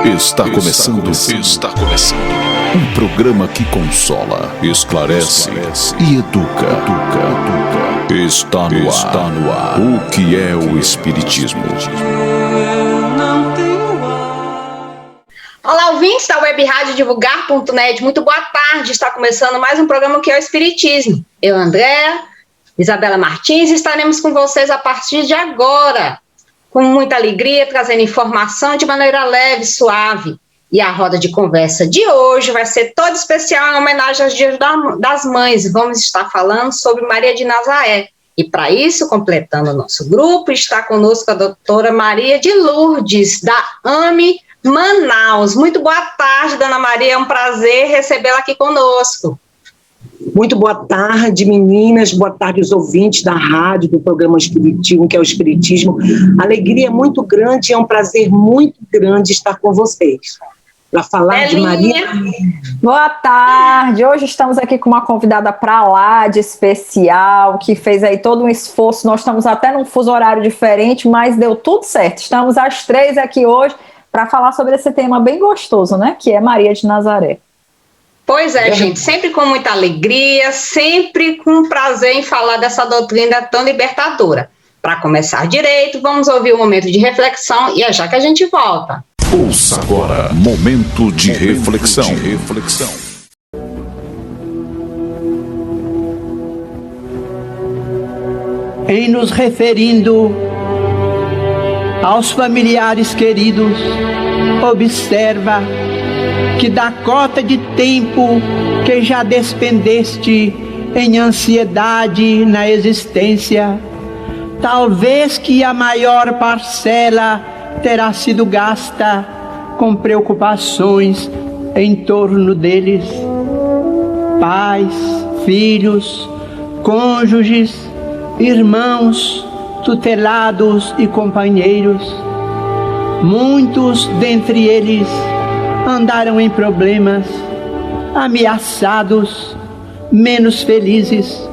Está começando. Um programa que consola, esclarece e educa. Está no ar. O que é o Espiritismo? Olá, ouvintes da Web Rádio Divulgar.net. Muito boa tarde. Está começando mais um programa que é o Espiritismo. Eu, Andréa, Isabela Martins, estaremos com vocês a partir de agora, com muita alegria, trazendo informação de maneira leve e suave. E a roda de conversa de hoje vai ser toda especial em homenagem aos Dias das Mães. Vamos estar falando sobre Maria de Nazaré. E para isso, completando o nosso grupo, está conosco a doutora Maria de Lourdes, da AME Manaus. Muito boa tarde, dona Maria, é um prazer recebê-la aqui conosco. Muito boa tarde, meninas, boa tarde aos ouvintes da rádio, do programa Espiritismo, que é o Espiritismo. Alegria muito grande, é um prazer muito grande estar com vocês. Para falar de Maria. Boa tarde, hoje estamos aqui com uma convidada para lá de especial, que fez aí todo um esforço, nós estamos até num fuso horário diferente, mas deu tudo certo, estamos às 3 aqui hoje para falar sobre esse tema bem gostoso, né, que é Maria de Nazaré. Pois é, gente, sempre com muita alegria, sempre com prazer em falar dessa doutrina tão libertadora. Para começar direito, vamos ouvir um momento de reflexão e é já que a gente volta. Ouça agora, momento de reflexão. Em nos referindo aos familiares queridos, observa que da cota de tempo que já despendeste em ansiedade na existência, talvez que a maior parcela terá sido gasta com preocupações em torno deles. Pais, filhos, cônjuges, irmãos, tutelados e companheiros. Muitos dentre eles andaram em problemas, ameaçados, menos felizes.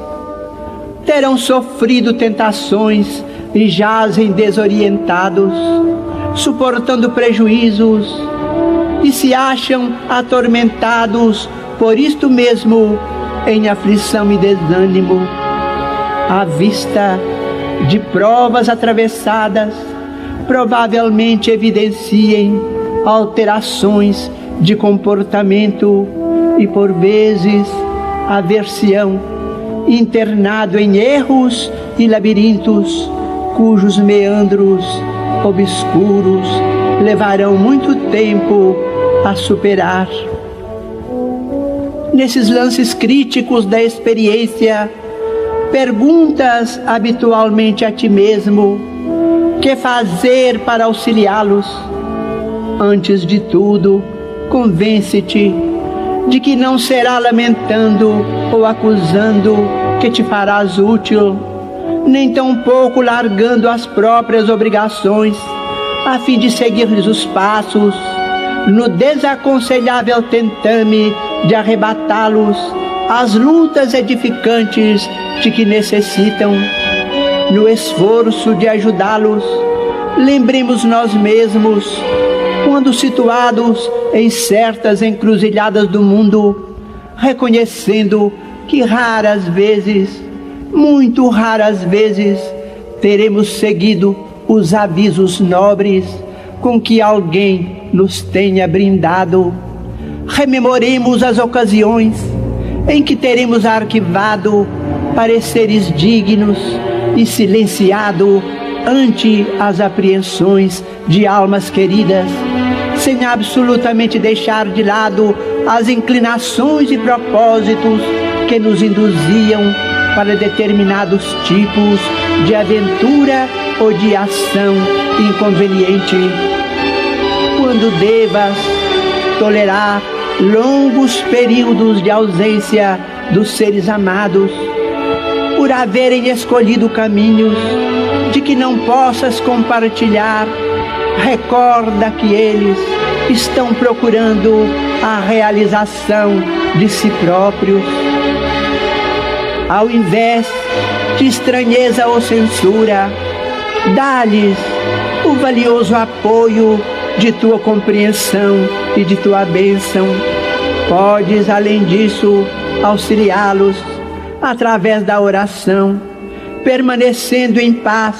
Terão sofrido tentações e jazem desorientados, suportando prejuízos, e se acham atormentados por isto mesmo, em aflição e desânimo, à vista de provas atravessadas, provavelmente evidenciem alterações de comportamento e, por vezes, aversião, internado em erros e labirintos, cujos meandros obscuros levarão muito tempo a superar. Nesses lances críticos da experiência, perguntas habitualmente a ti mesmo: que fazer para auxiliá-los? Antes de tudo, convence-te de que não será lamentando ou acusando que te farás útil, nem tampouco largando as próprias obrigações, a fim de seguir-lhes os passos, no desaconselhável tentame de arrebatá-los às lutas edificantes de que necessitam. No esforço de ajudá-los, lembremos nós mesmos, quando situados em certas encruzilhadas do mundo, reconhecendo que raras vezes, muito raras vezes, teremos seguido os avisos nobres com que alguém nos tenha brindado. Rememoremos as ocasiões em que teremos arquivado pareceres dignos e silenciado ante as apreensões de almas queridas, sem absolutamente deixar de lado as inclinações e propósitos que nos induziam para determinados tipos de aventura ou de ação inconveniente. Quando devas tolerar longos períodos de ausência dos seres amados, por haverem escolhido caminhos de que não possas compartilhar, recorda que eles estão procurando a realização de si próprios. Ao invés de estranheza ou censura, dá-lhes o valioso apoio de tua compreensão e de tua bênção. Podes, além disso, auxiliá-los através da oração, permanecendo em paz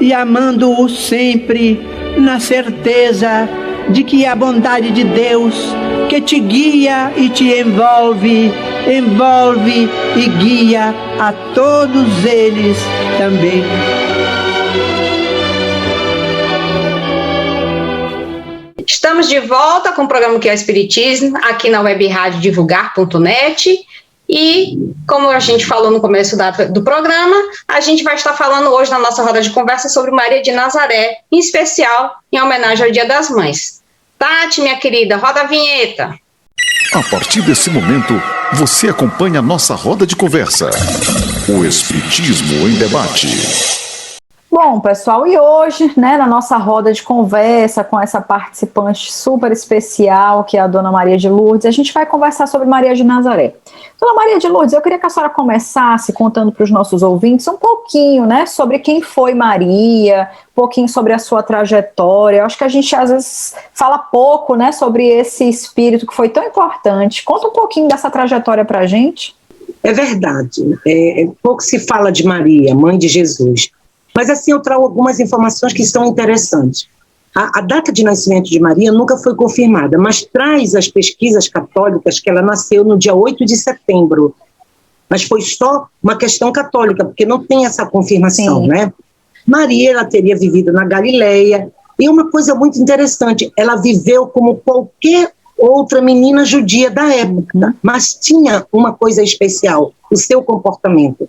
e amando-os sempre, na certeza de que a bondade de Deus, que te guia e te envolve e guia a todos eles também. Estamos de volta com o programa Que é o Espiritismo, aqui na web rádio divulgar.net. E, como a gente falou no começo do programa, a gente vai estar falando hoje na nossa roda de conversa sobre Maria de Nazaré, em especial em homenagem ao Dia das Mães. Tati, minha querida, roda a vinheta. A partir desse momento, você acompanha a nossa roda de conversa. O Espiritismo em Debate. Bom, pessoal, e hoje, né, na nossa roda de conversa com essa participante super especial, que é a Dona Maria de Lourdes, a gente vai conversar sobre Maria de Nazaré. Dona Maria de Lourdes, eu queria que a senhora começasse contando para os nossos ouvintes um pouquinho, né, sobre quem foi Maria, um pouquinho sobre a sua trajetória. Eu acho que a gente, às vezes, fala pouco, né, sobre esse espírito que foi tão importante. Conta um pouquinho dessa trajetória para a gente. É verdade. Pouco se fala de Maria, mãe de Jesus. Mas assim, eu trago algumas informações que são interessantes. A data de nascimento de Maria nunca foi confirmada, mas traz as pesquisas católicas que ela nasceu no dia 8 de setembro. Mas foi só uma questão católica, porque não tem essa confirmação, Sim. né? Maria, ela teria vivido na Galileia, e uma coisa muito interessante, ela viveu como qualquer outra menina judia da época, mas tinha uma coisa especial, o seu comportamento.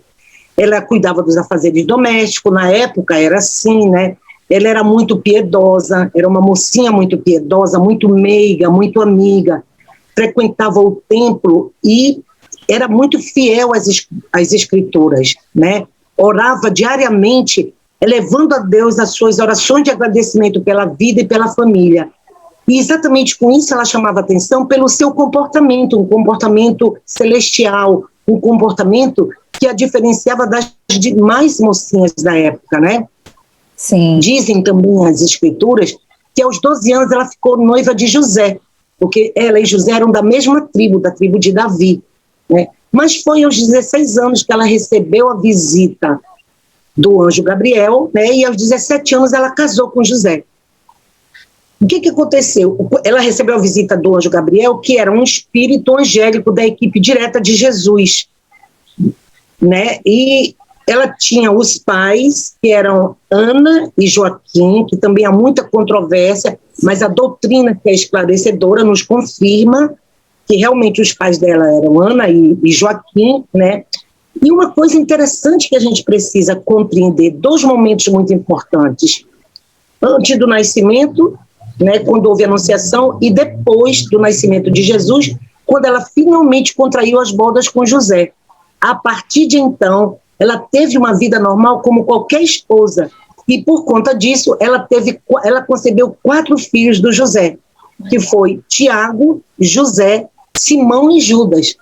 Ela cuidava dos afazeres domésticos, na época era assim, né? Ela era muito piedosa, era uma mocinha muito piedosa, muito meiga, muito amiga, frequentava o templo e era muito fiel às escrituras, né? Orava diariamente, elevando a Deus as suas orações de agradecimento pela vida e pela família. E exatamente com isso ela chamava atenção pelo seu comportamento, um comportamento celestial, um comportamento que a diferenciava das demais mocinhas da época, né? Sim. Dizem também as escrituras que aos 12 anos ela ficou noiva de José, porque ela e José eram da mesma tribo, da tribo de Davi, né? Mas foi aos 16 anos que ela recebeu a visita do anjo Gabriel, né? E aos 17 anos ela casou com José. O que aconteceu? Ela recebeu a visita do anjo Gabriel, que era um espírito angélico da equipe direta de Jesus, né? E ela tinha os pais, que eram Ana e Joaquim, que também há muita controvérsia, mas a doutrina que é esclarecedora nos confirma que realmente os pais dela eram Ana e Joaquim, né? E uma coisa interessante que a gente precisa compreender, dois momentos muito importantes, antes do nascimento, né, quando houve a anunciação, e depois do nascimento de Jesus, quando ela finalmente contraiu as bodas com José. A partir de então, ela teve uma vida normal como qualquer esposa, e por conta disso, ela concebeu 4 filhos do José, que foi Tiago, José, Simão e Judas.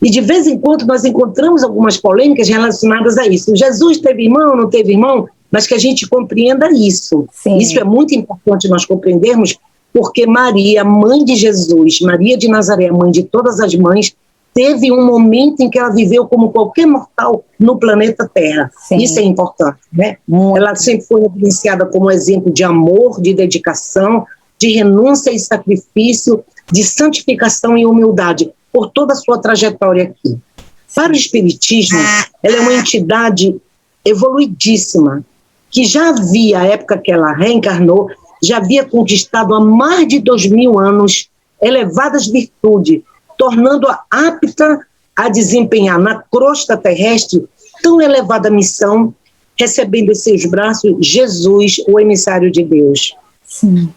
E de vez em quando nós encontramos algumas polêmicas relacionadas a isso. Jesus teve irmão, não teve irmão? Mas que a gente compreenda isso. Sim. Isso é muito importante nós compreendermos, porque Maria, mãe de Jesus, Maria de Nazaré, mãe de todas as mães, teve um momento em que ela viveu como qualquer mortal no planeta Terra. Sim. Isso é importante, né? Muito. Ela sempre foi evidenciada como exemplo de amor, de dedicação, de renúncia e sacrifício, de santificação e humildade, por toda a sua trajetória aqui. Para o Espiritismo, ela é uma entidade evoluidíssima, que já havia, à época que ela reencarnou, já havia conquistado há mais de 2000 anos elevadas virtudes, tornando-a apta a desempenhar na crosta terrestre tão elevada missão, recebendo em seus braços Jesus, o emissário de Deus. Sim.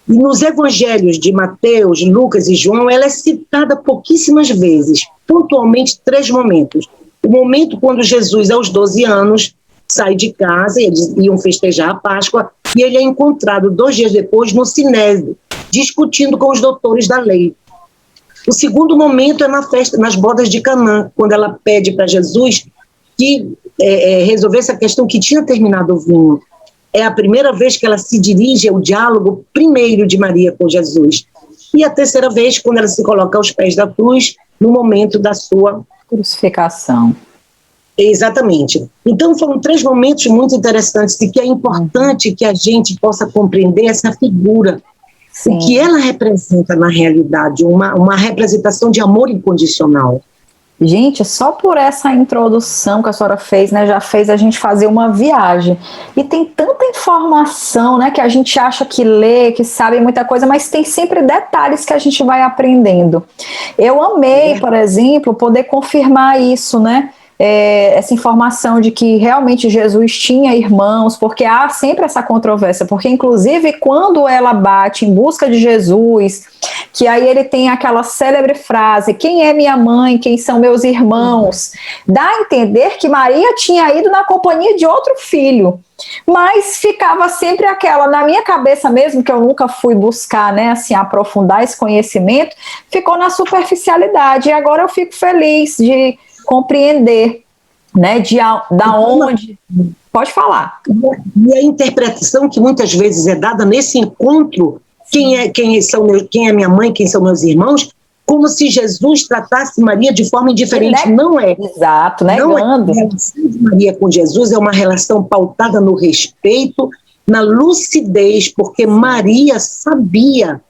E nos evangelhos de Mateus, Lucas e João, ela é citada pouquíssimas vezes, pontualmente 3 momentos. O momento quando Jesus, aos 12 anos, sai de casa, eles iam festejar a Páscoa, e ele é encontrado 2 dias depois no Sinédrio, discutindo com os doutores da lei. O segundo momento é na festa, nas bodas de Canaã, quando ela pede para Jesus que resolvesse a questão que tinha terminado o vinho. é a primeira vez que ela se dirige ao diálogo primeiro de Maria com Jesus. E a terceira vez, quando ela se coloca aos pés da cruz, no momento da sua crucificação. Exatamente. Então foram 3 momentos muito interessantes e que é importante que a gente possa compreender essa figura. Sim. O que ela representa na realidade, uma representação de amor incondicional. Gente, só por essa introdução que a senhora fez, né, já fez a gente fazer uma viagem. E tem tanta informação, né, que a gente acha que lê, que sabe muita coisa, mas tem sempre detalhes que a gente vai aprendendo. Eu amei, por exemplo, poder confirmar isso, né? Essa informação de que realmente Jesus tinha irmãos, porque há sempre essa controvérsia, porque inclusive quando ela bate em busca de Jesus, que aí ele tem aquela célebre frase, quem é minha mãe, quem são meus irmãos, dá a entender que Maria tinha ido na companhia de outro filho, mas ficava sempre aquela, na minha cabeça mesmo, que eu nunca fui buscar, né, assim, aprofundar esse conhecimento, ficou na superficialidade, e agora eu fico feliz de compreender, né, da onde... Pode falar. E a interpretação que muitas vezes é dada nesse encontro, quem é minha mãe, quem são meus irmãos, como se Jesus tratasse Maria de forma indiferente. Não é. Exato, negando. Não é. A relação de Maria com Jesus é uma relação pautada no respeito, na lucidez, porque Maria sabia.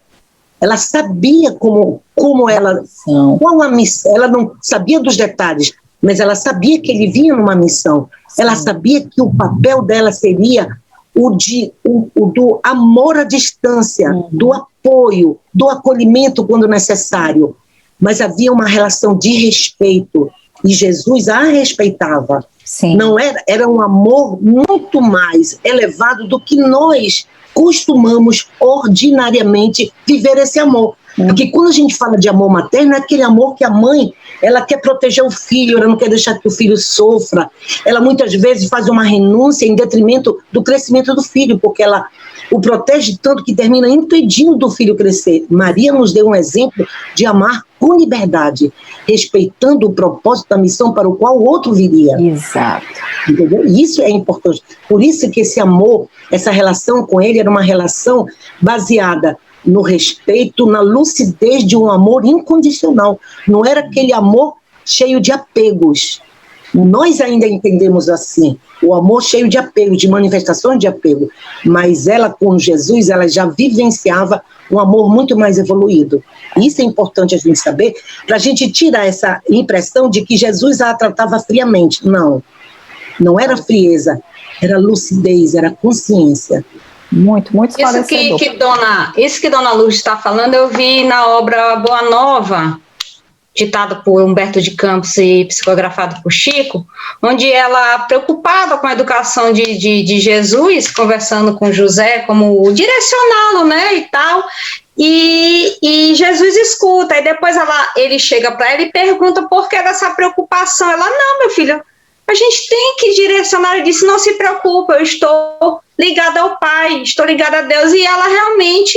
Ela sabia qual a missão. Ela não sabia dos detalhes, mas ela sabia que ele vinha numa missão. Sim. Ela sabia que o papel dela seria o do amor à distância, do apoio, do acolhimento quando necessário. Mas havia uma relação de respeito, e Jesus a respeitava. Sim. Não era um amor muito mais elevado do que nós costumamos ordinariamente viver esse amor. Porque quando a gente fala de amor materno, é aquele amor que a mãe, ela quer proteger o filho, ela não quer deixar que o filho sofra, ela muitas vezes faz uma renúncia em detrimento do crescimento do filho, porque ela o protege tanto que termina impedindo do filho crescer. Maria nos deu um exemplo de amar com liberdade, respeitando o propósito da missão para o qual o outro viria. Exato. Entendeu? Isso é importante. Por isso que esse amor, essa relação com ele era uma relação baseada no respeito, na lucidez de um amor incondicional. Não era aquele amor cheio de apegos. Nós ainda entendemos assim, o amor cheio de apego, de manifestações de apego, mas ela com Jesus, ela já vivenciava um amor muito mais evoluído. Isso é importante a gente saber, para a gente tirar essa impressão de que Jesus a tratava friamente. Não era frieza, era lucidez, era consciência. Muito esclarecedor. Isso que Dona Luz está falando, eu vi na obra Boa Nova, ditado por Humberto de Campos e psicografado por Chico, onde ela, preocupada com a educação de Jesus, conversando com José, como direcioná-lo, né, e tal, e Jesus escuta, e depois ele chega para ela e pergunta por que dessa preocupação. Ela, não, meu filho, a gente tem que direcionar. Ele disse, não se preocupa, eu estou ligada ao Pai, estou ligada a Deus, e ela realmente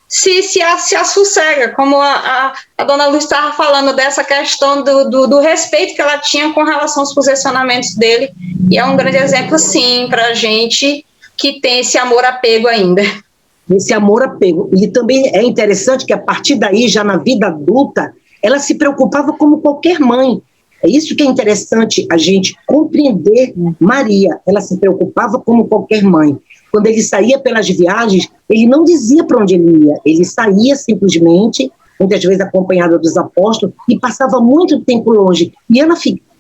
se assossega, como a Dona Luz estava falando dessa questão do respeito que ela tinha com relação aos posicionamentos dele, e é um grande exemplo, sim, para a gente que tem esse amor-apego ainda. Esse amor-apego. E também é interessante que a partir daí, já na vida adulta, ela se preocupava como qualquer mãe. É isso que é interessante a gente compreender. Maria, ela se preocupava como qualquer mãe. Quando ele saía pelas viagens, ele não dizia para onde ele ia. Ele saía simplesmente, muitas vezes acompanhado dos apóstolos, e passava muito tempo longe. E ela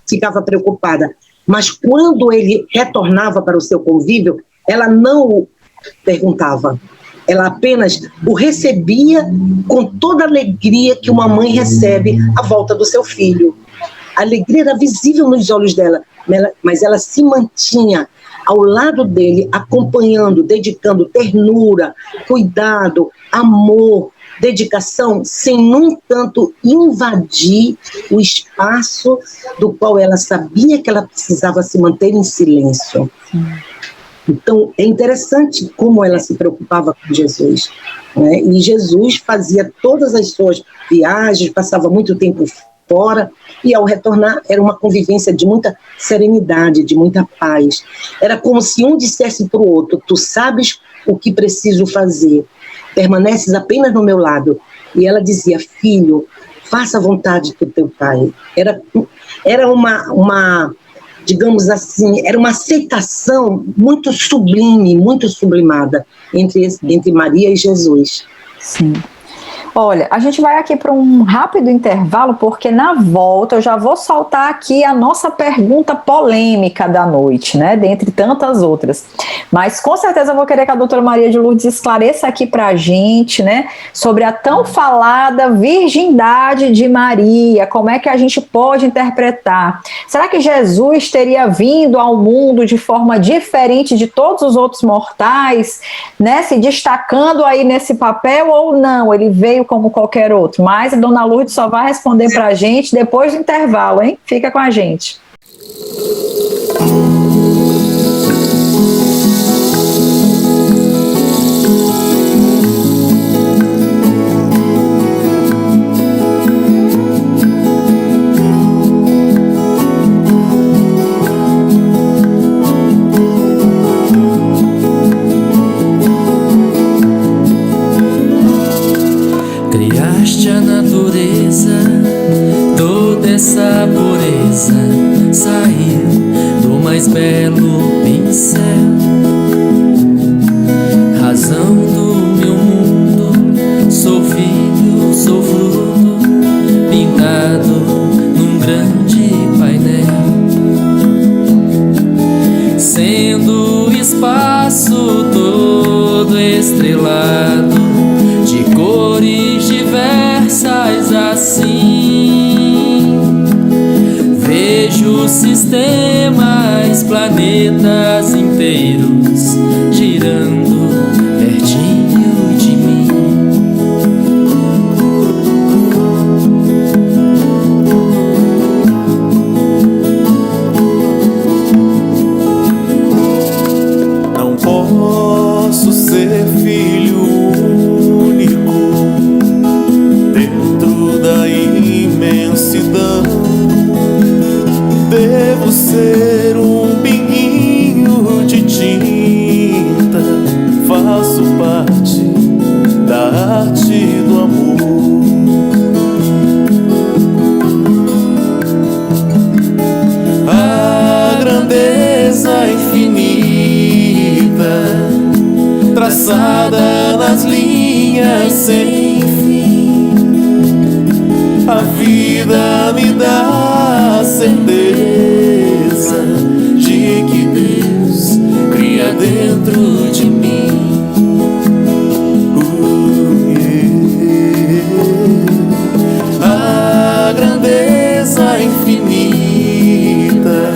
ficava preocupada. Mas quando ele retornava para o seu convívio, ela não o perguntava. Ela apenas o recebia com toda a alegria que uma mãe recebe à volta do seu filho. A alegria era visível nos olhos dela, mas ela se mantinha ao lado dele, acompanhando, dedicando ternura, cuidado, amor, dedicação, sem, no entanto, invadir o espaço do qual ela sabia que ela precisava se manter em silêncio. Então, é interessante como ela se preocupava com Jesus, né? E Jesus fazia todas as suas viagens, passava muito tempo fora, E ao retornar, era uma convivência de muita serenidade, de muita paz. Era como se um dissesse para o outro: tu sabes o que preciso fazer, permaneces apenas no meu lado. E ela dizia: filho, faça a vontade do teu pai. Era uma, digamos assim, era uma aceitação muito sublime, muito sublimada entre Maria e Jesus. Sim. Olha, a gente vai aqui para um rápido intervalo, porque na volta eu já vou soltar aqui a nossa pergunta polêmica da noite, né? Dentre tantas outras. Mas com certeza eu vou querer que a doutora Maria de Lourdes esclareça aqui para a gente, né? Sobre a tão falada virgindade de Maria, como é que a gente pode interpretar? Será que Jesus teria vindo ao mundo de forma diferente de todos os outros mortais, né? Se destacando aí nesse papel ou não? Ele veio como qualquer outro, mas a dona Lourdes só vai responder para a gente depois do intervalo, hein? Fica com a gente. A natureza, toda essa pureza saiu do mais belo pincel. Razão do meu mundo, sou filho, sou fruto, pintado num grande painel. Sendo o espaço todo estrelado de cores diversas assim, vejo sistemas, planetas inteiros girando pertinho de mim. Não posso ser filho único dentro da imensidão. Devo ser um pinguinho de tinta, faço parte da arte do amor. A grandeza infinita, traçada nas linhas sem fim. A vida me dá a certeza de que Deus cria dentro de mim. A grandeza infinita,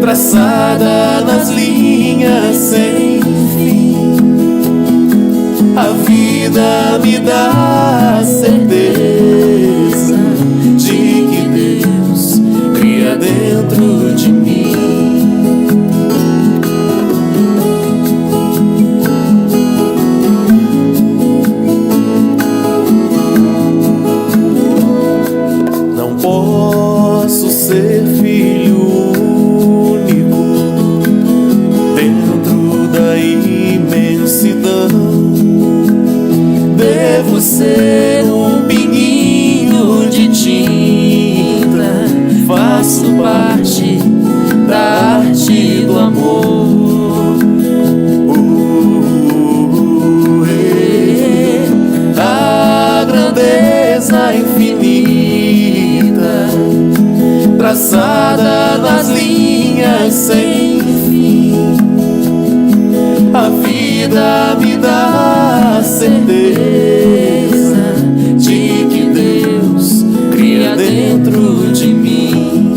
traçada nas linhas sem fim. A vida me dá a certeza de que Deus cria dentro de mim. Não posso ser filho único dentro da imensidão. Devo ser um pinguinho de tinta, faço parte da arte do amor. A grandeza infinita, traçada nas linhas sem fim. A vida me dá a certeza de que Deus cria dentro de mim.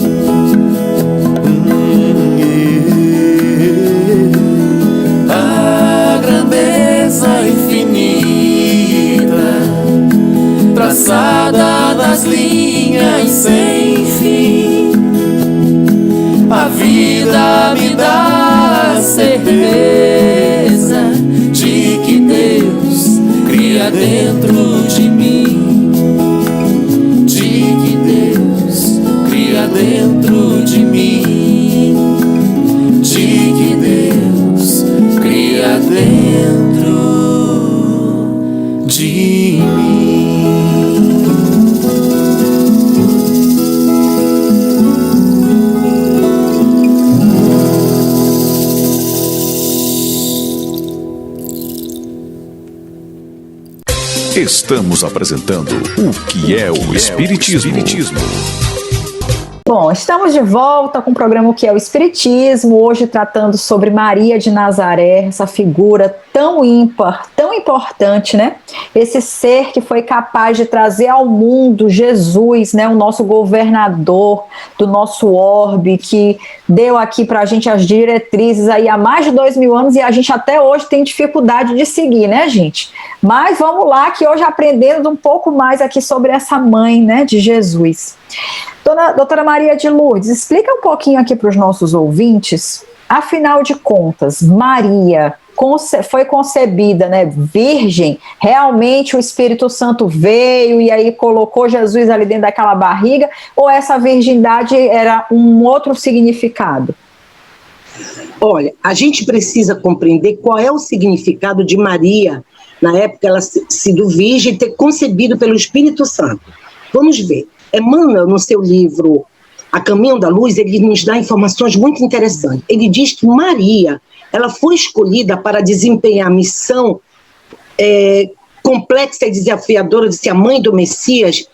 A grandeza infinita, traçada nas linhas sem fim. A vida me dá a certeza de que Deus cria dentro de mim, de que Deus de mim. Estamos apresentando o que é o Espiritismo. Bom, estamos de volta com o programa O que é o Espiritismo, hoje tratando sobre Maria de Nazaré, essa figura tão ímpar, tão importante, né? Esse ser que foi capaz de trazer ao mundo Jesus, né? O nosso governador do nosso orbe, que deu aqui para a gente as diretrizes aí há mais de 2000 anos e a gente até hoje tem dificuldade de seguir, né, gente? Mas vamos lá, que hoje aprendendo um pouco mais aqui sobre essa mãe, né, de Jesus. Doutora Maria de Lourdes, explica um pouquinho aqui para os nossos ouvintes, afinal de contas, Maria foi concebida, né, virgem, realmente o Espírito Santo veio e aí colocou Jesus ali dentro daquela barriga, ou essa virgindade era um outro significado? Olha, a gente precisa compreender qual é o significado de Maria, na época ela sido virgem e ter concebido pelo Espírito Santo. Vamos ver. Emmanuel, no seu livro A Caminho da Luz, ele nos dá informações muito interessantes. Ele diz que Maria, ela foi escolhida para desempenhar a missão complexa e desafiadora de ser a mãe do Messias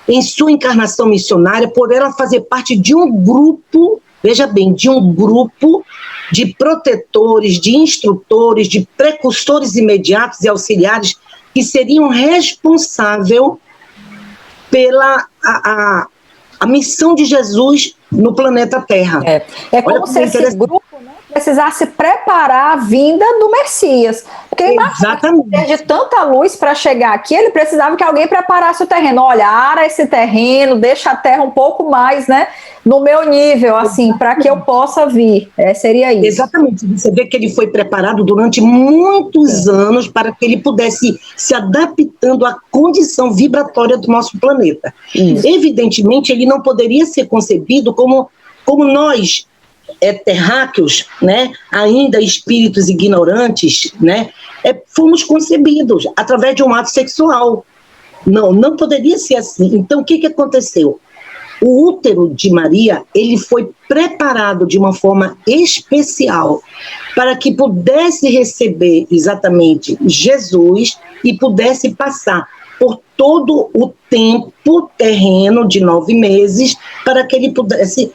em sua encarnação missionária, por ela fazer parte de um grupo, veja bem, de um grupo de protetores, de instrutores, de precursores imediatos e auxiliares que seriam responsáveis pela a missão de Jesus no planeta Terra. É como se esse grupo, né, precisasse preparar a vinda do Messias. Porque imagina, de tanta luz para chegar aqui, ele precisava que alguém preparasse o terreno. Olha, ara esse terreno, deixa a terra um pouco mais, né, no meu nível, assim, para que eu possa vir. Seria isso. Exatamente. Você vê que ele foi preparado durante muitos anos para que ele pudesse se adaptando à condição vibratória do nosso planeta. Isso. Evidentemente, ele não poderia ser concebido como nós, terráqueos, né, ainda espíritos ignorantes, né, fomos concebidos através de um ato sexual. Não poderia ser assim. Então, o que aconteceu? O útero de Maria, ele foi preparado de uma forma especial para que pudesse receber exatamente Jesus e pudesse passar por todo o tempo terreno de 9 meses para que ele pudesse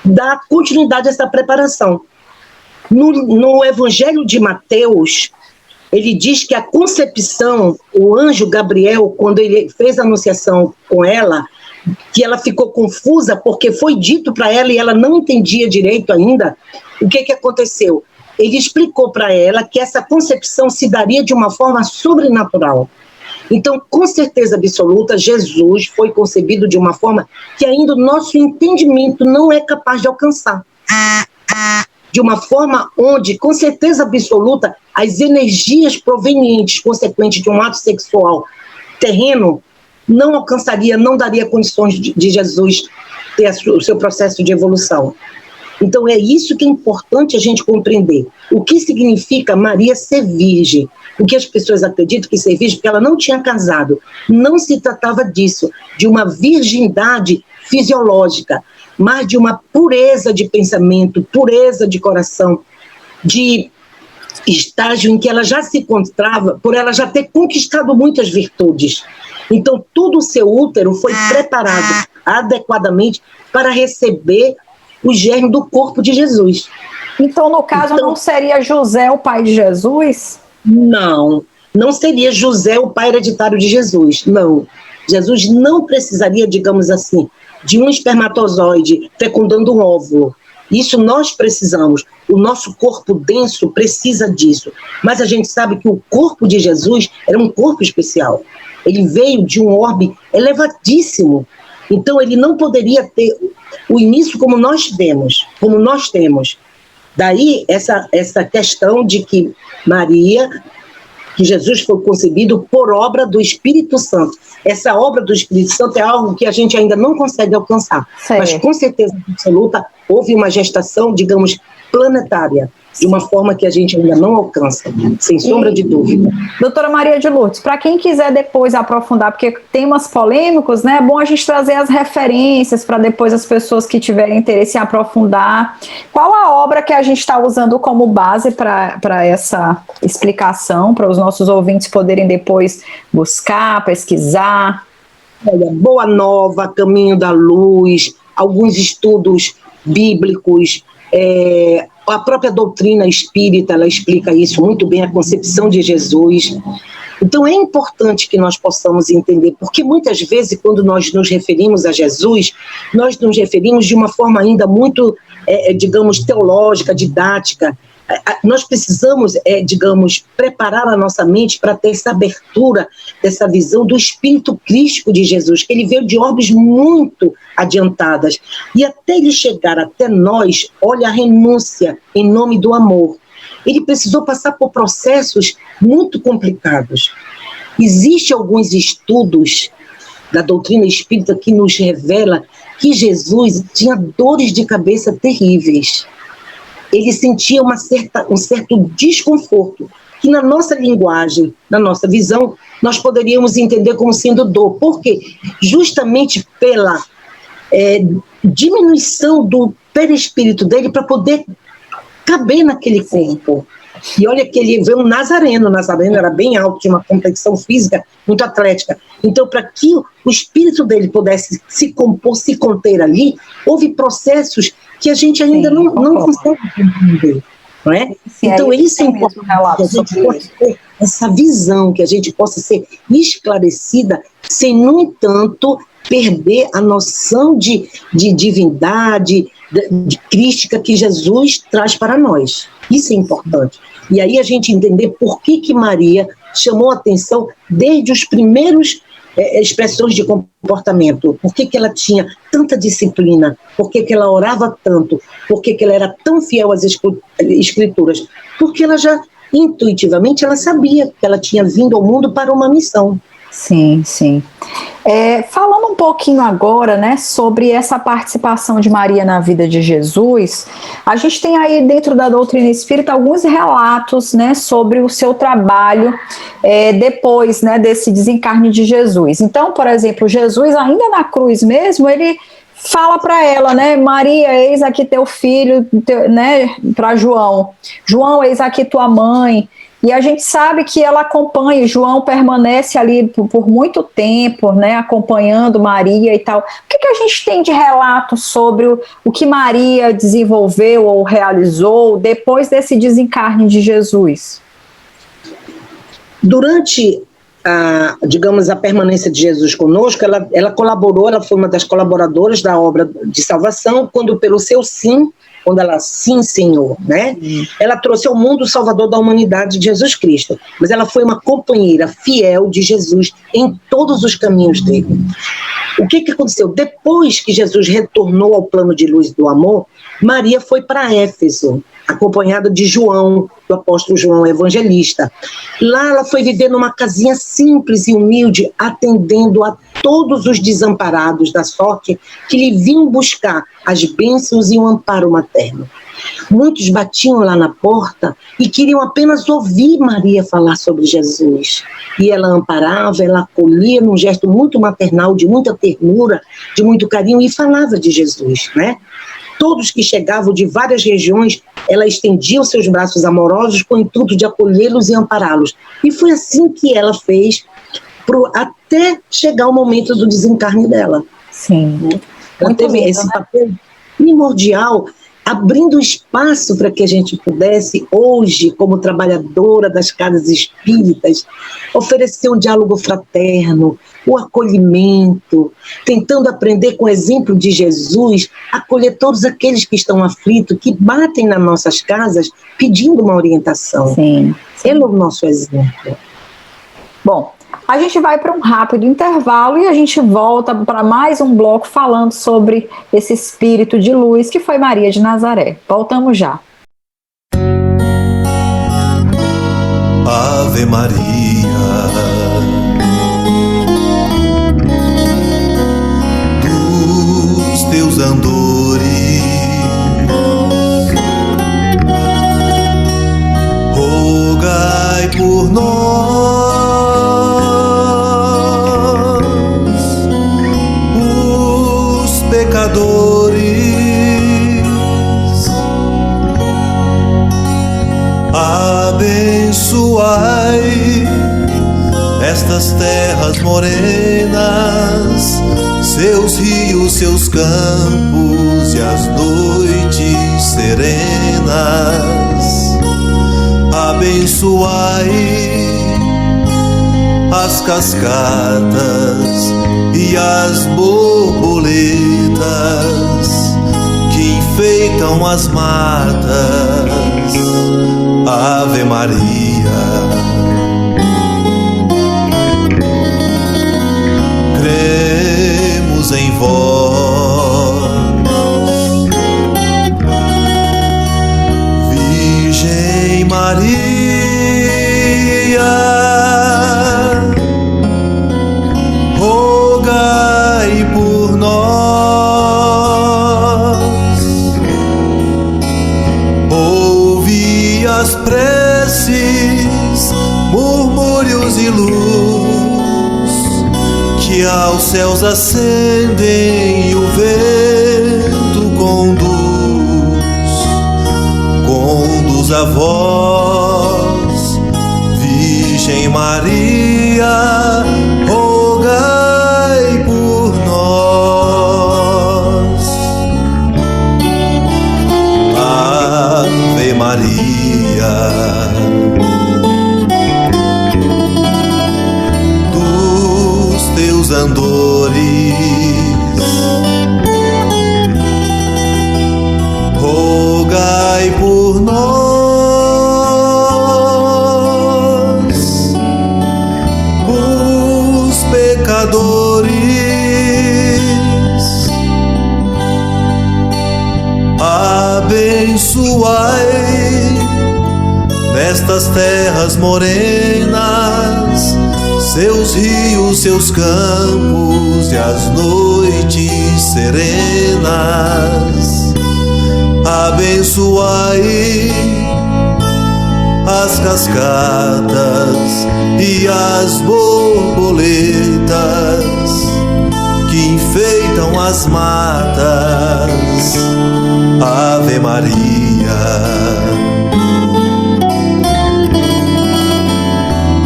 dar continuidade a essa preparação. No Evangelho de Mateus, ele diz que a concepção, o anjo Gabriel, quando ele fez a anunciação com ela, que ela ficou confusa porque foi dito para ela e ela não entendia direito ainda, o que aconteceu? Ele explicou para ela que essa concepção se daria de uma forma sobrenatural. Então, com certeza absoluta, Jesus foi concebido de uma forma que ainda o nosso entendimento não é capaz de alcançar. De uma forma onde, com certeza absoluta, as energias provenientes, consequentes de um ato sexual terreno, não alcançaria, não daria condições de Jesus ter o seu processo de evolução. Então, é isso que é importante a gente compreender. O que significa Maria ser virgem? O que as pessoas acreditam que ser virgem, porque ela não tinha casado. Não se tratava disso, de uma virgindade fisiológica, mas de uma pureza de pensamento, pureza de coração, de estágio em que ela já se encontrava, por ela já ter conquistado muitas virtudes. Então, todo o seu útero foi preparado adequadamente para receber o germe do corpo de Jesus. Então, no caso, não seria José o pai de Jesus? Não seria José o pai hereditário de Jesus, não. Jesus não precisaria, digamos assim, de um espermatozoide fecundando um óvulo. Isso nós precisamos. O nosso corpo denso precisa disso. Mas a gente sabe que o corpo de Jesus era um corpo especial. Ele veio de um orbe elevadíssimo. Então, ele não poderia ter o início como nós temos. Daí, essa questão de que que Jesus foi concebido por obra do Espírito Santo. Essa obra do Espírito Santo é algo que a gente ainda não consegue alcançar. Mas, com certeza absoluta, houve uma gestação, digamos, planetária. de uma forma que a gente ainda não alcança, sem sombra de dúvida. Doutora Maria de Lourdes, para quem quiser depois aprofundar, porque temas polêmicos, né, é bom a gente trazer as referências para depois as pessoas que tiverem interesse em aprofundar. Qual a obra que a gente está usando como base para essa explicação, para os nossos ouvintes poderem depois buscar, pesquisar? Olha, Boa Nova, Caminho da Luz, alguns estudos bíblicos, a própria doutrina espírita, ela explica isso muito bem, a concepção de Jesus. Então é importante que nós possamos entender, porque muitas vezes quando nós nos referimos a Jesus, nós nos referimos de uma forma ainda muito, digamos, teológica, didática. Nós precisamos, digamos, preparar a nossa mente para ter essa abertura, dessa visão do espírito crístico de Jesus, que ele veio de orbes muito adiantadas. E até ele chegar até nós, olha a renúncia em nome do amor. Ele precisou passar por processos muito complicados. Existem alguns estudos da doutrina espírita que nos revela que Jesus tinha dores de cabeça terríveis. Ele sentia um certo desconforto, que na nossa linguagem, na nossa visão, nós poderíamos entender como sendo dor. Por quê? Justamente pela diminuição do perispírito dele para poder caber naquele corpo. E olha que ele veio um Nazareno. O Nazareno era bem alto, tinha uma complexão física muito atlética. Então, para que o espírito dele pudesse se compor, se conter ali, houve processos que a gente ainda não consegue entender. Não é? Sim, então, isso é importante, que a gente possa ter essa visão, que a gente possa ser esclarecida, sem, no entanto, perder a noção de divindade, de crística que Jesus traz para nós. Isso é importante. E aí a gente entender por que Maria chamou a atenção desde os primeiros expressões de comportamento. Por que ela tinha tanta disciplina? Por que ela orava tanto? Por que ela era tão fiel às escrituras? Porque ela já, intuitivamente, ela sabia que ela tinha vindo ao mundo para uma missão. Sim, sim. Falando um pouquinho agora, né, sobre essa participação de Maria na vida de Jesus, a gente tem aí dentro da doutrina espírita alguns relatos, né, sobre o seu trabalho depois, né, desse desencarne de Jesus. Então, por exemplo, Jesus ainda na cruz mesmo, ele fala para ela, né, Maria, eis aqui teu filho, né, para João, eis aqui tua mãe. E a gente sabe que ela acompanha, João permanece ali por muito tempo, né, acompanhando Maria e tal. O que a gente tem de relato sobre o que Maria desenvolveu ou realizou depois desse desencarne de Jesus? Durante digamos, a permanência de Jesus conosco, ela colaborou, ela foi uma das colaboradoras da obra de salvação, quando pelo seu sim, quando ela, sim, Senhor, né? Ela trouxe ao mundo o Salvador da humanidade, Jesus Cristo. Mas ela foi uma companheira fiel de Jesus em todos os caminhos dele. O que aconteceu? Depois que Jesus retornou ao plano de luz do amor, Maria foi para Éfeso, acompanhada de João, do apóstolo João Evangelista. Lá ela foi viver numa casinha simples e humilde, atendendo a todos os desamparados da sorte que lhe vinham buscar as bênçãos e o amparo materno. Muitos batiam lá na porta e queriam apenas ouvir Maria falar sobre Jesus. E ela amparava, ela acolhia num gesto muito maternal, de muita ternura, de muito carinho, e falava de Jesus, né? Todos que chegavam de várias regiões, ela estendia os seus braços amorosos com o intuito de acolhê-los e ampará-los. E foi assim que ela fez até chegar o momento do desencarne dela. Sim. Ela teve esse papel primordial, abrindo espaço para que a gente pudesse, hoje, como trabalhadora das casas espíritas, oferecer um diálogo fraterno, o acolhimento, tentando aprender com o exemplo de Jesus, acolher todos aqueles que estão aflitos, que batem nas nossas casas pedindo uma orientação. Sim. Pelo nosso exemplo. Bom, a gente vai para um rápido intervalo e a gente volta para mais um bloco falando sobre esse espírito de luz que foi Maria de Nazaré. Voltamos já. Ave Maria, dos teus andores por nós, os pecadores. Abençoai estas terras morenas, seus rios, seus campos e as noites serenas. Abençoai as cascatas e as borboletas que enfeitam as matas. Ave Maria. Cremos em vós, Virgem Maria, rogai por nós, ouvi as preces, murmúrios e luz que aos céus ascendem e o vento conduz a vós, Virgem Maria, rogai por nós. Ave Maria, teus andores, rogai por nós, os pecadores. Abençoai nestas terras morenas, seus rios, seus campos e as noites serenas. Abençoai as cascatas e as borboletas que enfeitam as matas. Ave Maria.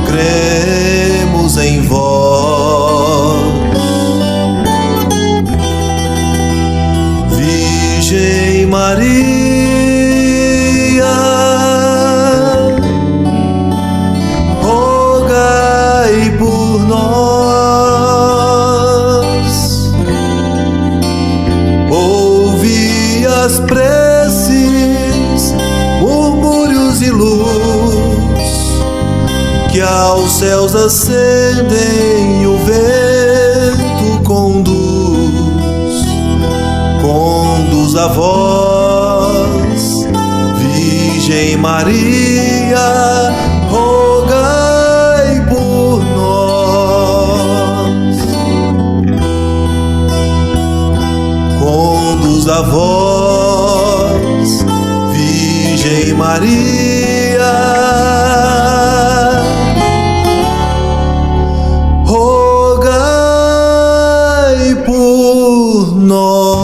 Cremos em vós, Virgem Maria, rogai por nós, ouvi as preces, murmúrios e luz que aos céus ascendem e o vento conduz a vós, Virgem Maria, rogai por nós. Conduz a vós, Virgem Maria, rogai por nós.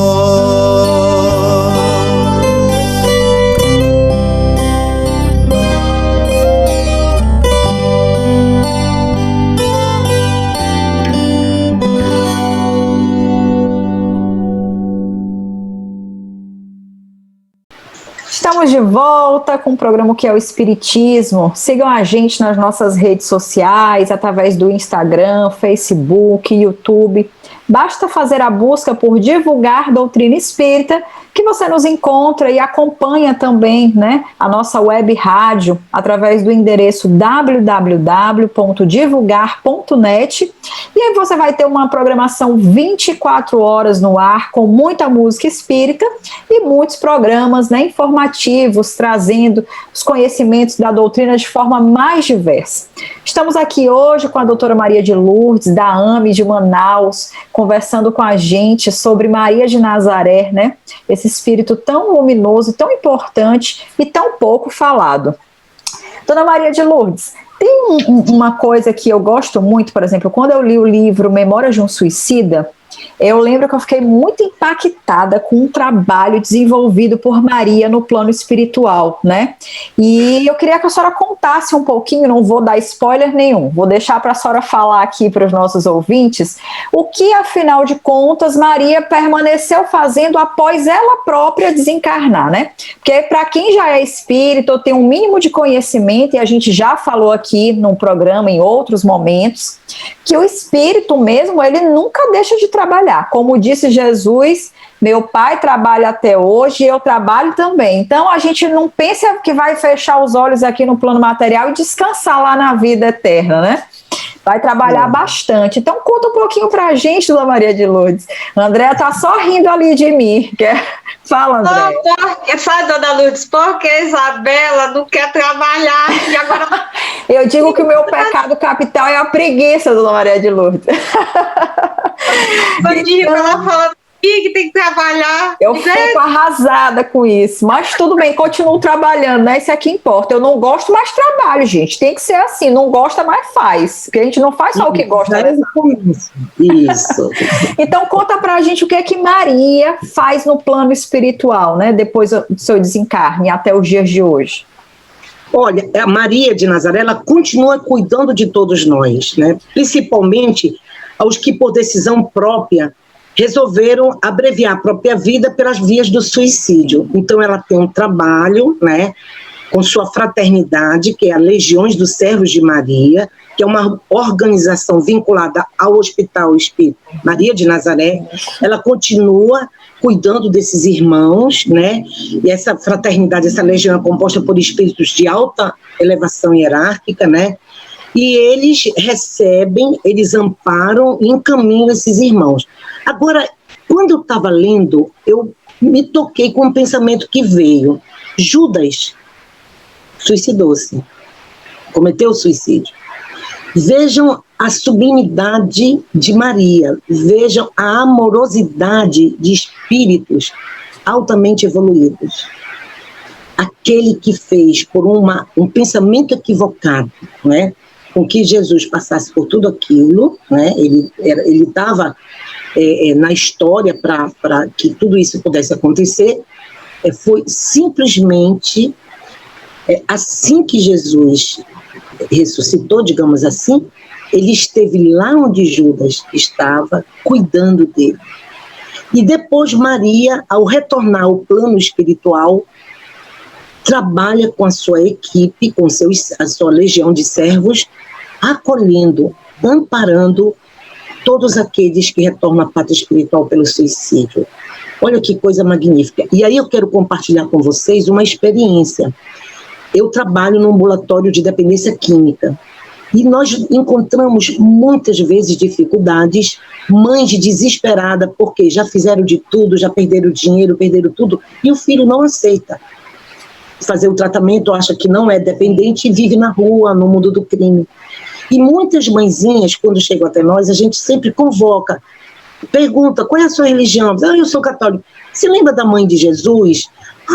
Estamos de volta com o programa que é o Espiritismo. Sigam a gente nas nossas redes sociais, através do Instagram, Facebook, YouTube. Basta fazer a busca por Divulgar Doutrina Espírita, que você nos encontra e acompanha também, né, a nossa web rádio através do endereço www.divulgar.net. E aí você vai ter uma programação 24 horas no ar, com muita música espírita e muitos programas, né, informativos, trazendo os conhecimentos da doutrina de forma mais diversa. Estamos aqui hoje com a doutora Maria de Lourdes, da AME de Manaus, conversando com a gente sobre Maria de Nazaré, né? Esse espírito tão luminoso, tão importante e tão pouco falado. Dona Maria de Lourdes, Tem uma coisa que eu gosto muito, por exemplo, quando eu li o livro Memórias de um Suicida, eu lembro que eu fiquei muito impactada com um trabalho desenvolvido por Maria no plano espiritual, né? E eu queria que a senhora contasse um pouquinho, não vou dar spoiler nenhum, vou deixar para a senhora falar aqui para os nossos ouvintes o que, afinal de contas, Maria permaneceu fazendo após ela própria desencarnar, né? Porque para quem já é espírito, ou tem um mínimo de conhecimento, e a gente já falou aqui num programa, em outros momentos, que o espírito mesmo, ele nunca deixa de trabalhar. Como disse Jesus, meu pai trabalha até hoje e eu trabalho também. Então a gente não pensa que vai fechar os olhos aqui no plano material e descansar lá na vida eterna, né? Vai trabalhar bastante. Então conta um pouquinho pra gente, Dona Maria de Lourdes. A Andréa tá só rindo ali de mim. Fala, Andréa. Fala, Dona Lourdes, porque Isabela não quer trabalhar e agora... Eu digo que o meu pecado capital é a preguiça, Dona Maria de Lourdes. Ela fala que tem que trabalhar. Eu fico arrasada com isso, mas tudo bem, continuo trabalhando, né? Isso é que importa. Eu não gosto, mas trabalho, gente. Tem que ser assim, não gosta, mas faz. Porque a gente não faz só o que gosta, né? Isso. Então conta pra gente o que é que Maria faz no plano espiritual, né? Depois do seu desencarne até os dias de hoje. Olha, a Maria de Nazaré, ela continua cuidando de todos nós, né? Principalmente aos que, por decisão própria, resolveram abreviar a própria vida pelas vias do suicídio. Então, ela tem um trabalho, né, com sua fraternidade, que é a Legiões dos Servos de Maria, que é uma organização vinculada ao Hospital Espírita Maria de Nazaré. Ela continua cuidando desses irmãos, né? E essa fraternidade, essa legião é composta por espíritos de alta elevação hierárquica, né? E eles recebem, eles amparam e encaminham esses irmãos. Agora, quando eu estava lendo, eu me toquei com um pensamento que veio. Judas suicidou-se, cometeu suicídio. Vejam a sublimidade de Maria, vejam a amorosidade de espíritos altamente evoluídos. Aquele que fez por um pensamento equivocado, né, com que Jesus passasse por tudo aquilo, né, ele estava na história para que tudo isso pudesse acontecer, foi simplesmente assim que Jesus ressuscitou, digamos assim, ele esteve lá onde Judas estava, cuidando dele. E depois Maria, ao retornar ao plano espiritual, trabalha com a sua equipe, com a sua legião de servos, acolhendo, amparando todos aqueles que retornam à pátria espiritual pelo suicídio. Olha que coisa magnífica. E aí eu quero compartilhar com vocês uma experiência. Eu trabalho no ambulatório de dependência química e nós encontramos muitas vezes dificuldades, mães desesperadas porque já fizeram de tudo, já perderam dinheiro, perderam tudo, e o filho não aceita fazer o tratamento, acha que não é dependente e vive na rua, no mundo do crime. E muitas mãezinhas, quando chegam até nós, a gente sempre convoca, pergunta, qual é a sua religião? Eu sou católico. Você lembra da mãe de Jesus?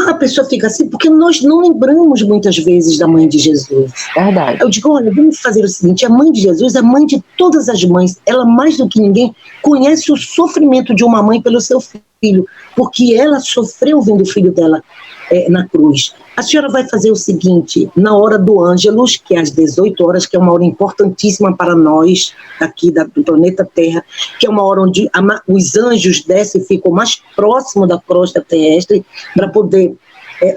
A pessoa fica assim, porque nós não lembramos muitas vezes da mãe de Jesus. Verdade. Eu digo, olha, vamos fazer o seguinte, a mãe de Jesus é a mãe de todas as mães, ela mais do que ninguém conhece o sofrimento de uma mãe pelo seu filho, porque ela sofreu vendo o filho dela na cruz. A senhora vai fazer o seguinte, na hora do Ângelus, que é às 18 horas, que é uma hora importantíssima para nós, aqui do planeta Terra, que é uma hora onde os anjos descem e ficam mais próximos da crosta terrestre, para poder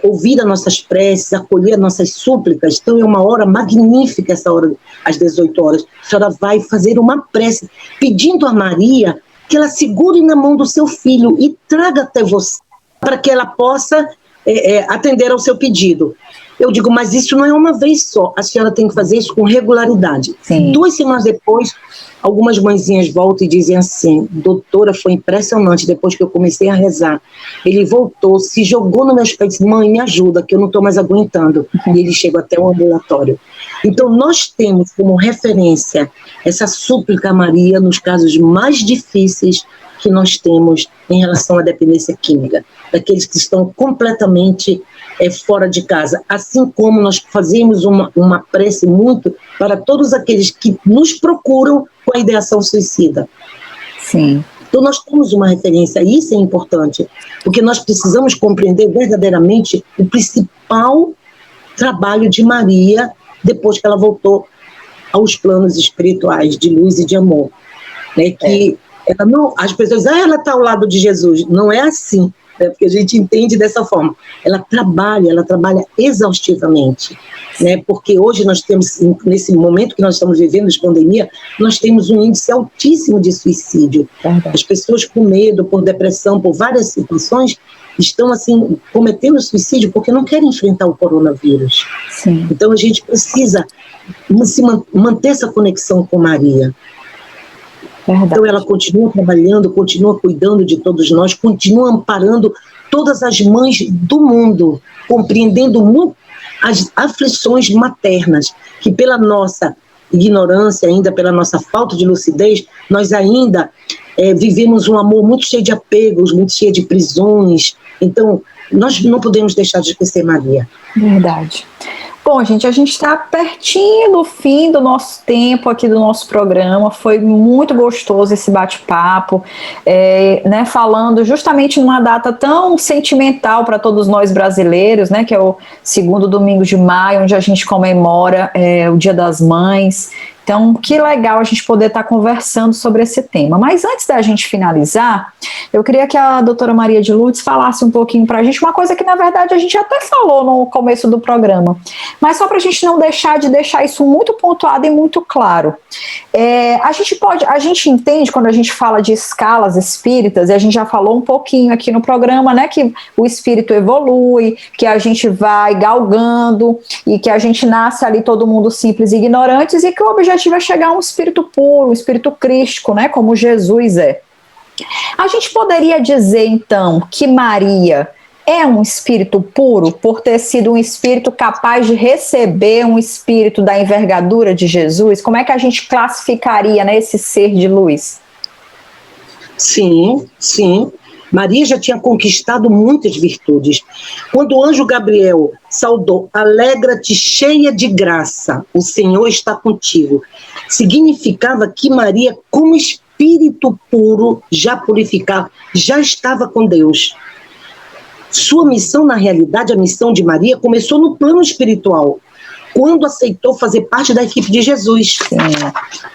ouvir as nossas preces, acolher as nossas súplicas. Então é uma hora magnífica essa hora, às 18 horas. A senhora vai fazer uma prece, pedindo a Maria que ela segure na mão do seu filho e traga até você, para que ela possa atender ao seu pedido. Eu digo, mas isso não é uma vez só, a senhora tem que fazer isso com regularidade. Sim. 2 semanas depois, algumas mãezinhas voltam e dizem assim, doutora, foi impressionante, depois que eu comecei a rezar, ele voltou, se jogou no meus pés, mãe, me ajuda, que eu não estou mais aguentando. E ele chegou até o ambulatório. Então, nós temos como referência essa súplica a Maria nos casos mais difíceis que nós temos em relação à dependência química, daqueles que estão completamente fora de casa. Assim como nós fazemos uma prece muito para todos aqueles que nos procuram com a ideação suicida. Sim. Então, nós temos uma referência, e isso é importante, porque nós precisamos compreender verdadeiramente o principal trabalho de Maria depois que ela voltou aos planos espirituais de luz e de amor. Né? Que ela não, as pessoas dizem, ela está ao lado de Jesus. Não é assim, né? Porque a gente entende dessa forma. Ela trabalha exaustivamente. Né? Porque hoje nós temos, nesse momento que nós estamos vivendo de pandemia, nós temos um índice altíssimo de suicídio. As pessoas com medo, por depressão, por várias situações, estão assim cometendo suicídio porque não querem enfrentar o coronavírus. Sim. Então a gente precisa manter essa conexão com Maria. Verdade. Então ela continua trabalhando, continua cuidando de todos nós, continua amparando todas as mães do mundo, compreendendo muito as aflições maternas, que pela nossa ignorância, ainda pela nossa falta de lucidez, nós ainda vivemos um amor muito cheio de apegos, muito cheio de prisões. Então, nós não podemos deixar de esquecer Maria. Verdade. Bom, gente, a gente está pertinho do fim do nosso tempo aqui do nosso programa. Foi muito gostoso esse bate-papo, né, falando justamente numa data tão sentimental para todos nós brasileiros, né, que é o 2º domingo de maio, onde a gente comemora o Dia das Mães. Então, que legal a gente poder estar conversando sobre esse tema. Mas antes da gente finalizar, eu queria que a doutora Maria de Lourdes falasse um pouquinho para a gente, uma coisa que, na verdade, a gente até falou no começo do programa, mas só para a gente não deixar isso muito pontuado e muito claro. A gente entende, quando a gente fala de escalas espíritas, e a gente já falou um pouquinho aqui no programa, né, que o espírito evolui, que a gente vai galgando, e que a gente nasce ali todo mundo simples e ignorantes, e que o objetivo é chegar a um espírito puro, um espírito crístico, né, como Jesus é. A gente poderia dizer, então, que Maria é um espírito puro por ter sido um espírito capaz de receber um espírito da envergadura de Jesus? Como é que a gente classificaria, né, esse ser de luz? Sim, sim. Maria já tinha conquistado muitas virtudes. Quando o anjo Gabriel saudou, alegra-te cheia de graça, o Senhor está contigo, significava que Maria, como espírito puro, já purificado, já estava com Deus. Sua missão, na realidade, a missão de Maria, começou no plano espiritual, quando aceitou fazer parte da equipe de Jesus.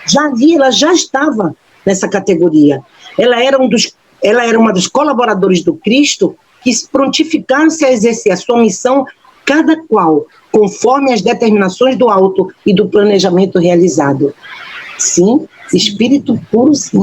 Já ali, ela já estava nessa categoria. Ela era uma dos colaboradores do Cristo que prontificaram-se a exercer a sua missão, cada qual, conforme as determinações do alto e do planejamento realizado. Sim, espírito puro, sim.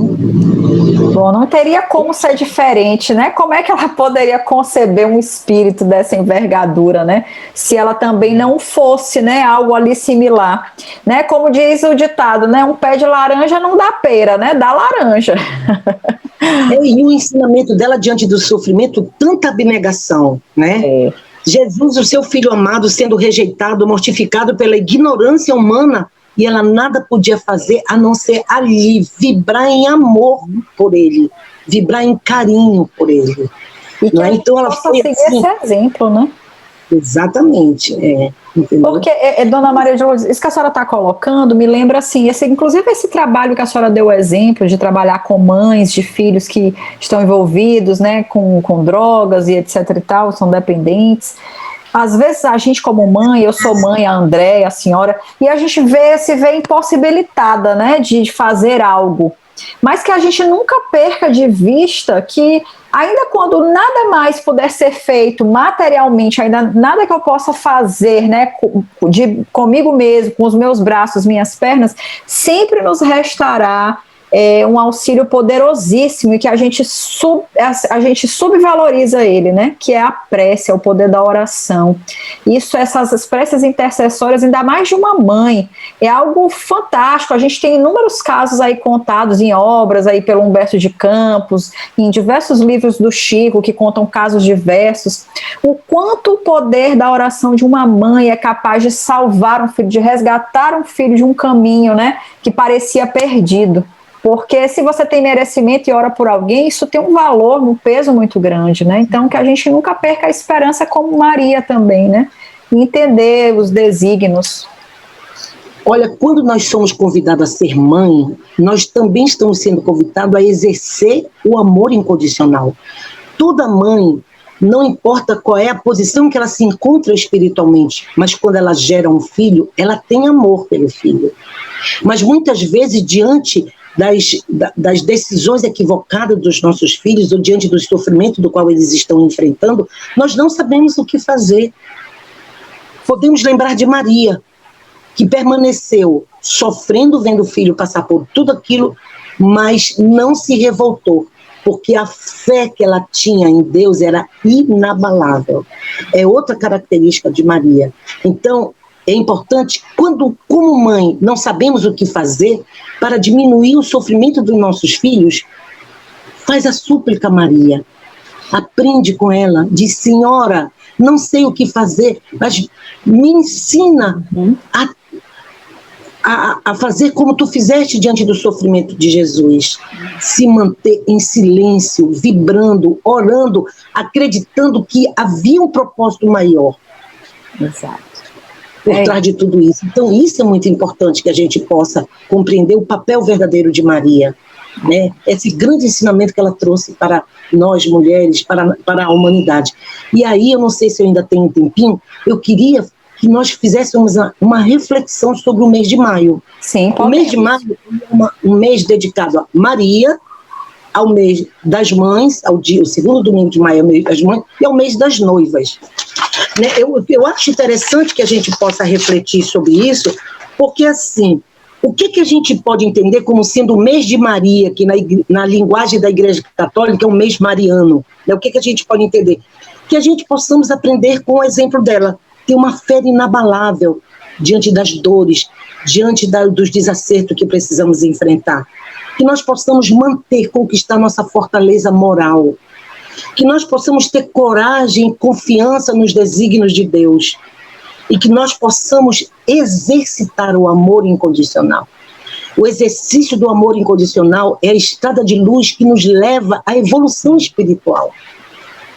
Bom, não teria como ser diferente, né? Como é que ela poderia conceber um espírito dessa envergadura, né? Se ela também não fosse, né, algo ali similar, né? Como diz o ditado, né? Um pé de laranja não dá pera, né? Dá laranja. E o ensinamento dela diante do sofrimento, tanta abnegação, né? Jesus, o seu filho amado, sendo rejeitado, mortificado pela ignorância humana, e ela nada podia fazer a não ser ali, vibrar em amor por ele, vibrar em carinho por ele. E que então ela foi seguir assim, esse exemplo, né? Exatamente. Entendeu? Porque, dona Maria de Lourdes, isso que a senhora está colocando me lembra assim, inclusive esse trabalho que a senhora deu o exemplo de trabalhar com mães de filhos que estão envolvidos, né, com drogas e etc e tal, são dependentes. Às vezes a gente como mãe, eu sou mãe, a Andréia, a senhora, e a gente se vê impossibilitada, né, de fazer algo. Mas que a gente nunca perca de vista que ainda quando nada mais puder ser feito materialmente, ainda nada que eu possa fazer, né, comigo mesmo, com os meus braços, minhas pernas, sempre nos restará um auxílio poderosíssimo e que a gente subvaloriza ele, né? Que é a prece, é o poder da oração. Isso, essas preces intercessórias, ainda mais de uma mãe, é algo fantástico. A gente tem inúmeros casos aí contados em obras aí pelo Humberto de Campos, em diversos livros do Chico que contam casos diversos. O quanto o poder da oração de uma mãe é capaz de salvar um filho, de resgatar um filho de um caminho, né? Que parecia perdido. Porque se você tem merecimento e ora por alguém, isso tem um valor, um peso muito grande, né? Então, que a gente nunca perca a esperança como Maria também, né? E entender os desígnios. Olha, quando nós somos convidados a ser mãe, nós também estamos sendo convidados a exercer o amor incondicional. Toda mãe, não importa qual é a posição que ela se encontra espiritualmente, mas quando ela gera um filho, ela tem amor pelo filho. Mas muitas vezes, diante das decisões equivocadas dos nossos filhos, ou diante do sofrimento do qual eles estão enfrentando, nós não sabemos o que fazer. Podemos lembrar de Maria, que permaneceu sofrendo, vendo o filho passar por tudo aquilo, mas não se revoltou, porque a fé que ela tinha em Deus era inabalável. É outra característica de Maria. Então, é importante, quando, como mãe, não sabemos o que fazer para diminuir o sofrimento dos nossos filhos, faz a súplica a Maria. Aprende com ela, diz: Senhora, não sei o que fazer, mas me ensina a fazer como tu fizeste diante do sofrimento de Jesus. Se manter em silêncio, vibrando, orando, acreditando que havia um propósito maior. Exato. Por trás de tudo isso. Então, isso é muito importante, que a gente possa compreender o papel verdadeiro de Maria, né? Esse grande ensinamento que ela trouxe para nós, mulheres, para a humanidade. E aí, eu não sei se eu ainda tenho um tempinho, eu queria que nós fizéssemos uma reflexão sobre o mês de maio. Sim, o mês de maio é um mês dedicado a Maria, ao mês das mães, o segundo domingo de maio é o mês das mães, e ao mês das noivas. Né? Eu acho interessante que a gente possa refletir sobre isso, porque assim, o que a gente pode entender como sendo o mês de Maria, que na linguagem da Igreja Católica é um mês mariano, né? O que a gente pode entender? Que a gente possamos aprender com o exemplo dela, ter uma fé inabalável diante das dores, diante dos desacertos que precisamos enfrentar. Que nós possamos conquistar nossa fortaleza moral. Que nós possamos ter coragem e confiança nos desígnios de Deus. E que nós possamos exercitar o amor incondicional. O exercício do amor incondicional é a estrada de luz que nos leva à evolução espiritual.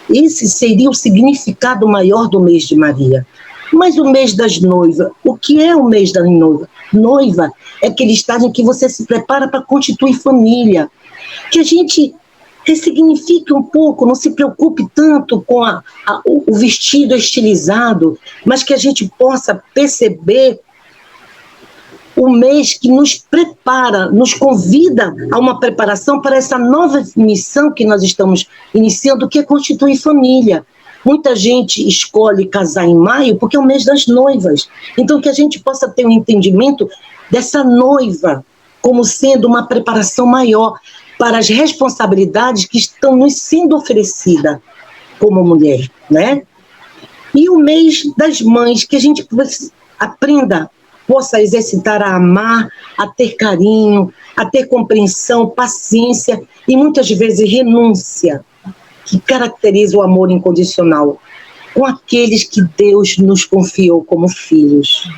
Esse seria o significado maior do mês de Maria. Mas o mês das noivas, o que é o mês da noiva? Noiva é aquele estágio em que você se prepara para constituir família. Que a gente ressignifique um pouco, não se preocupe tanto com o vestido estilizado, mas que a gente possa perceber o mês que nos prepara, nos convida a uma preparação para essa nova missão que nós estamos iniciando, que é constituir família. Muita gente escolhe casar em maio porque é o mês das noivas. Então, que a gente possa ter um entendimento dessa noiva como sendo uma preparação maior para as responsabilidades que estão nos sendo oferecidas como mulher, né? E o mês das mães, que a gente aprenda, possa exercitar a amar, a ter carinho, a ter compreensão, paciência e muitas vezes renúncia, que caracteriza o amor incondicional, com aqueles que Deus nos confiou como filhos.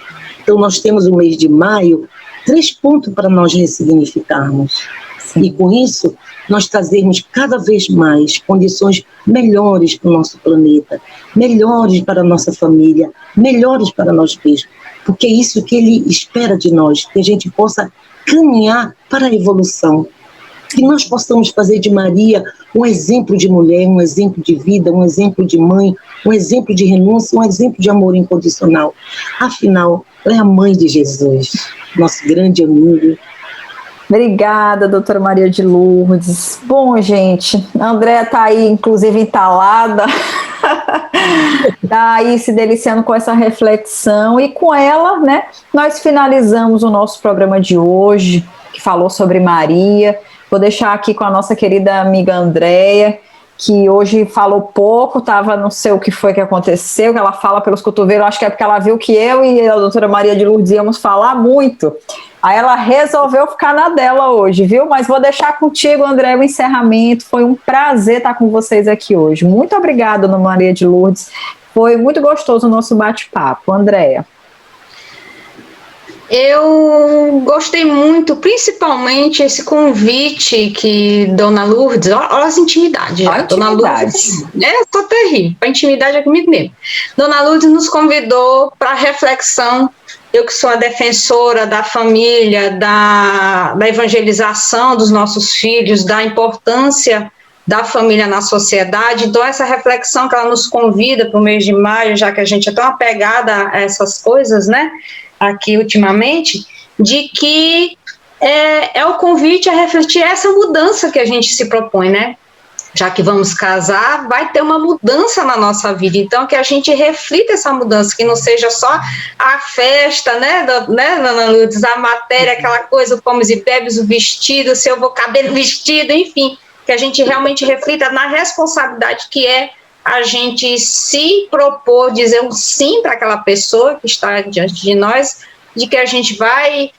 Então, nós temos o mês de maio, 3 pontos para nós ressignificarmos. Sim. E com isso, nós trazermos cada vez mais condições melhores para o nosso planeta, melhores para a nossa família, melhores para nós mesmos. Porque é isso que Ele espera de nós, que a gente possa caminhar para a evolução. Que nós possamos fazer de Maria um exemplo de mulher, um exemplo de vida, um exemplo de mãe, um exemplo de renúncia, um exemplo de amor incondicional. Afinal, ela é a mãe de Jesus, nosso grande amigo. Obrigada, doutora Maria de Lourdes. Bom, gente, a Andréa está aí, inclusive, entalada, está aí se deliciando com essa reflexão, e com ela, né, nós finalizamos o nosso programa de hoje, que falou sobre Maria. Vou deixar aqui com a nossa querida amiga Andréa, que hoje falou pouco, não sei o que foi que aconteceu, que ela fala pelos cotovelos, acho que é porque ela viu que eu e a doutora Maria de Lourdes íamos falar muito. Aí ela resolveu ficar na dela hoje, viu? Mas vou deixar contigo, André, o encerramento. Foi um prazer estar com vocês aqui hoje. Muito obrigada, dona Maria de Lourdes. Foi muito gostoso o nosso bate-papo. Andréa. Eu gostei muito, principalmente esse convite que Dona Lourdes, olha as intimidades já. Dona Lourdes, tô terrível, a intimidade é comigo mesmo. Dona Lourdes nos convidou para reflexão eu que sou a defensora da família, da evangelização dos nossos filhos, da importância da família na sociedade, então essa reflexão que ela nos convida para o mês de maio, já que a gente é tão apegada a essas coisas, né, aqui ultimamente, de que é o convite a refletir essa mudança que a gente se propõe, né? Já que vamos casar, vai ter uma mudança na nossa vida, então que a gente reflita essa mudança, que não seja só a festa, né, a matéria, aquela coisa, o comes e bebes, o vestido, se eu vou cabelo vestido, enfim, que a gente realmente reflita na responsabilidade que é a gente se propor, dizer um sim para aquela pessoa que está diante de nós, de que a gente vai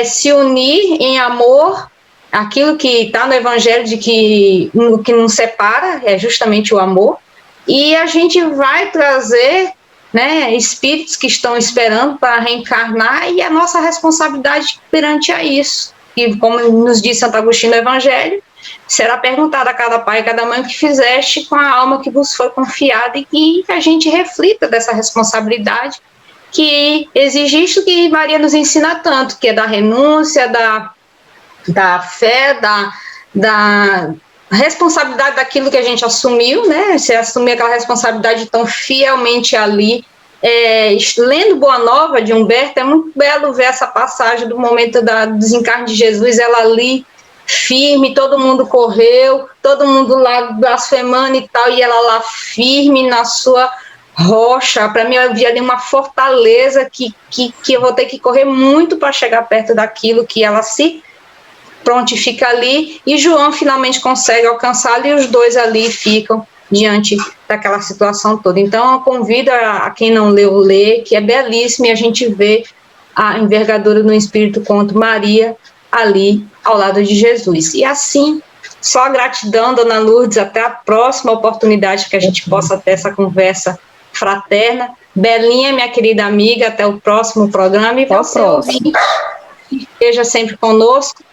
se unir em amor. Aquilo que está no Evangelho de que o que nos separa é justamente o amor, e a gente vai trazer, né, espíritos que estão esperando para reencarnar, e a nossa responsabilidade perante a isso. E como nos diz Santo Agostinho no Evangelho, será perguntado a cada pai e cada mãe o que fizeste com a alma que vos foi confiada, e que a gente reflita dessa responsabilidade que exige isso que Maria nos ensina tanto, que é da renúncia, da fé, da responsabilidade daquilo que a gente assumiu, né? Você assumir aquela responsabilidade tão fielmente ali. Lendo Boa Nova de Humberto, é muito belo ver essa passagem do momento do desencarne de Jesus, ela ali firme, todo mundo correu, todo mundo lá blasfemando e tal, e ela lá firme na sua rocha. Para mim, eu vi ali uma fortaleza que eu vou ter que correr muito para chegar perto daquilo que ela se prontifica ali, e João finalmente consegue alcançá-lo, e os dois ali ficam diante daquela situação toda. Então, eu convido a quem não leu, ler, que é belíssimo, e a gente vê a envergadura do Espírito quanto Maria ali ao lado de Jesus. E assim, só gratidão, Dona Lourdes, até a próxima oportunidade que a gente possa ter essa conversa fraterna. Belinha, minha querida amiga, até o próximo programa, e você, ouvinte, esteja sempre conosco.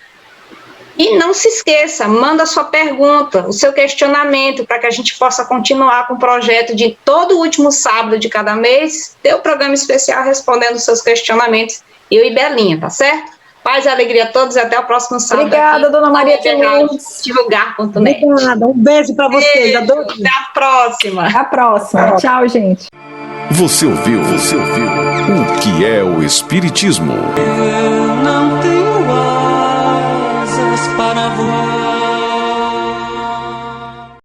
E não se esqueça, manda a sua pergunta, o seu questionamento, para que a gente possa continuar com o projeto de todo último sábado de cada mês, ter o programa especial respondendo os seus questionamentos, eu e Belinha, tá certo? Paz e alegria a todos e até o próximo sábado. Obrigada, Dona Maria de Lourdes. Divulgar.net. Obrigada, um beijo para vocês. Adoro. Até a próxima. Até a próxima. Tchau, gente. Você ouviu o que é o Espiritismo? Eu não tenho asas para voar.